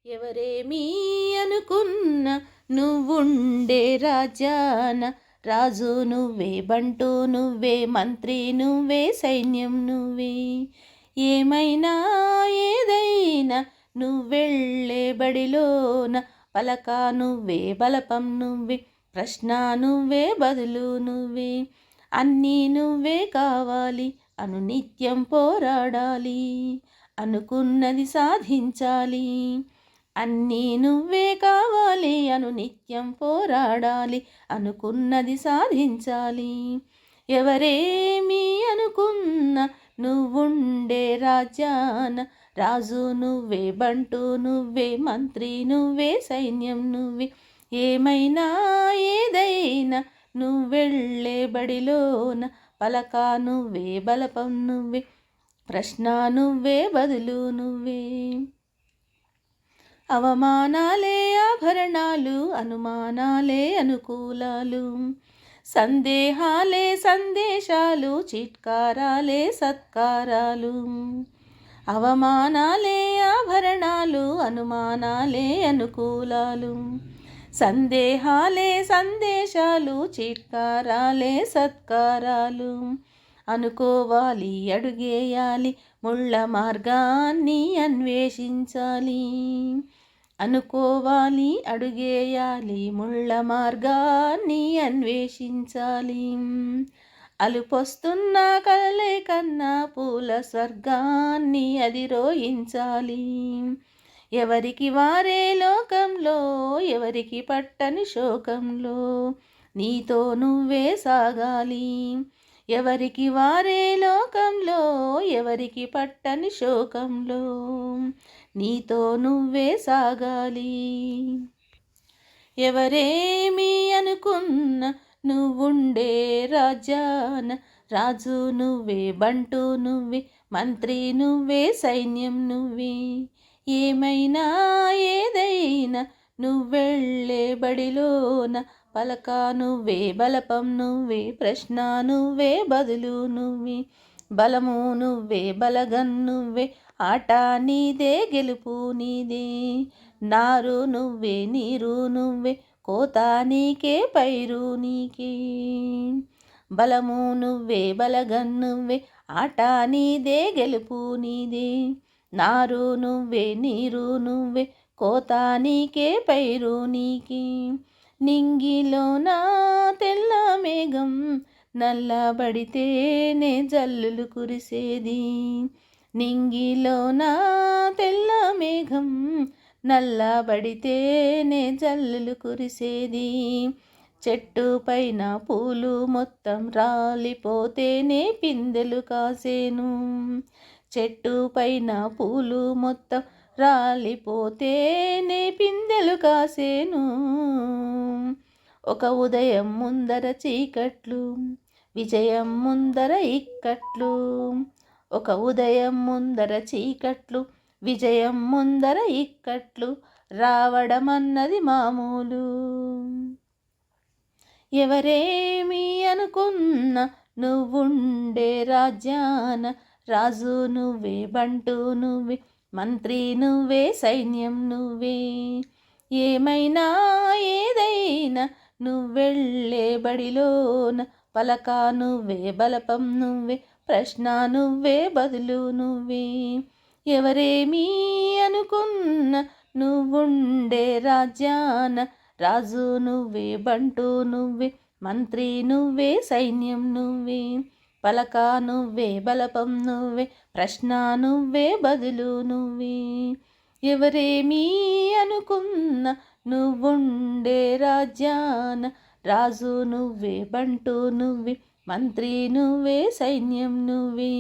ఎవరేమీ అనుకున్న నువ్వుండే రాజ్యాన రాజు నువ్వే, బంటు నువ్వే, మంత్రి నువ్వే, సైన్యం నువ్వే. ఏమైనా ఏదైనా నువ్వెళ్ళే బడిలోన పలక నువ్వే, బలపం నువ్వే, ప్రశ్న నువ్వే, బదులు నువ్వే. అన్నీ నువ్వే కావాలి అను నిత్యం పోరాడాలి, అనుకున్నది సాధించాలి. అన్నీ నువ్వే కావాలి అను నిత్యం పోరాడాలి, అనుకున్నది సాధించాలి. ఎవరేమీ అనుకున్న నువ్వుండే రాజ్యాన రాజు నువ్వే, బంటు నువ్వే, మంత్రి నువ్వే, సైన్యం నువ్వే. ఏమైనా ఏదైనా నువ్వెళ్ళే బడిలోన పలక నువ్వే, బలపం నువ్వే, ప్రశ్న నువ్వే, బదులు నువ్వే. అవమానాలే ఆభరణాలు, అనుమానాలే అనుకూలాలు, సందేహాలే సందేశాలు, చిట్కారాలే సత్కారాలు. అవమానాలే ఆభరణాలు, అనుమానాలే అనుకూలాలు, సందేహాలే సందేశాలు, చిట్కారాలే సత్కారాలు. అనుకోవాలి, అడుగేయాలి, ముళ్ళ మార్గాన్ని అన్వేషించాలి. అనుకోవాలి, అడుగేయాలి, ముళ్ళ మార్గాన్ని అన్వేషించాలి. అలుపొస్తున్న కలలే కన్నా పూల స్వర్గాన్ని అధిరోహించాలి. ఎవరికి వారే లోకంలో, ఎవరికి పట్టని శోకంలో, నీతో నువ్వే సాగాలి. ఎవరికి వారే లోకంలో, ఎవరికి పట్టని శోకంలో, నీతో నువ్వే సాగాలి. ఎవరేమీ అనుకున్న నువ్వుండే రాజ్యాన రాజు నువ్వే, బంటు నువ్వే, మంత్రి నువ్వే, సైన్యం నువ్వే. ఏమైనా ఏదైనా నువ్వెళ్ళే బడిలోన పలక నువ్వే, బలపం నువ్వే, ప్రశ్న నువ్వే, బదులు నువ్వే. బలము నువ్వే, బలగం నువ్వే, ఆట నీదే, గెలుపు నీదే. నారు నువ్వే, నీరు నువ్వే, కోత నీకే, పైరు నీకే. బలము నువ్వే, బలగం నువ్వే, ఆట నీదే, గెలుపు నీదే. నారు నువ్వే, నీరు నువ్వే, కోత నీకే, పైరు నీకే. నింగిలోన తెల్ల మేఘం నల్లబడితేనే జల్లులు కురిసేది. నింగిలోన తెల్ల మేఘం నల్లబడితేనే జల్లులు కురిసేది. చెట్టు పైన పూలు మొత్తం రాలిపోతేనే పిందెలు కాసేను. చెట్టు పైన పూలు మొత్తం రాలిపోతేనే పిందెలు కాసేను. ఒక ఉదయం ముందర చీకట్లు, విజయం ముందర ఇక్కట్లు. ఒక ఉదయం ముందర చీకట్లు, విజయం ముందర ఇక్కట్లు, రావడం అన్నది మామూలు. ఎవరేమీ అనుకున్న నువ్వుండే రాజ్యాన రాజు నువ్వే, బంటు నువ్వే, మంత్రి నువ్వే, సైన్యం నువ్వే. ఏమైనా ఏదైనా నువ్వెళ్ళే బడిలోన పలక నువ్వే, బలపం నువ్వే, ప్రశ్న నువ్వే, బదులు నువ్వే. ఎవరేమీ అనుకున్న నువ్వుండే రాజ్యాన రాజు నువ్వే, బంటు నువ్వే, మంత్రి నువ్వే, సైన్యం నువ్వే. పలక నువ్వే, బలపం నువ్వే, ప్రశ్న నువ్వే, బదులు నువ్వే. ఎవరేమీ అనుకున్న నువ్వుండే రాజ్యాన రాజు నువ్వే, బంటు నువ్వే, మంత్రి నువ్వే, సైన్యం నువ్వే.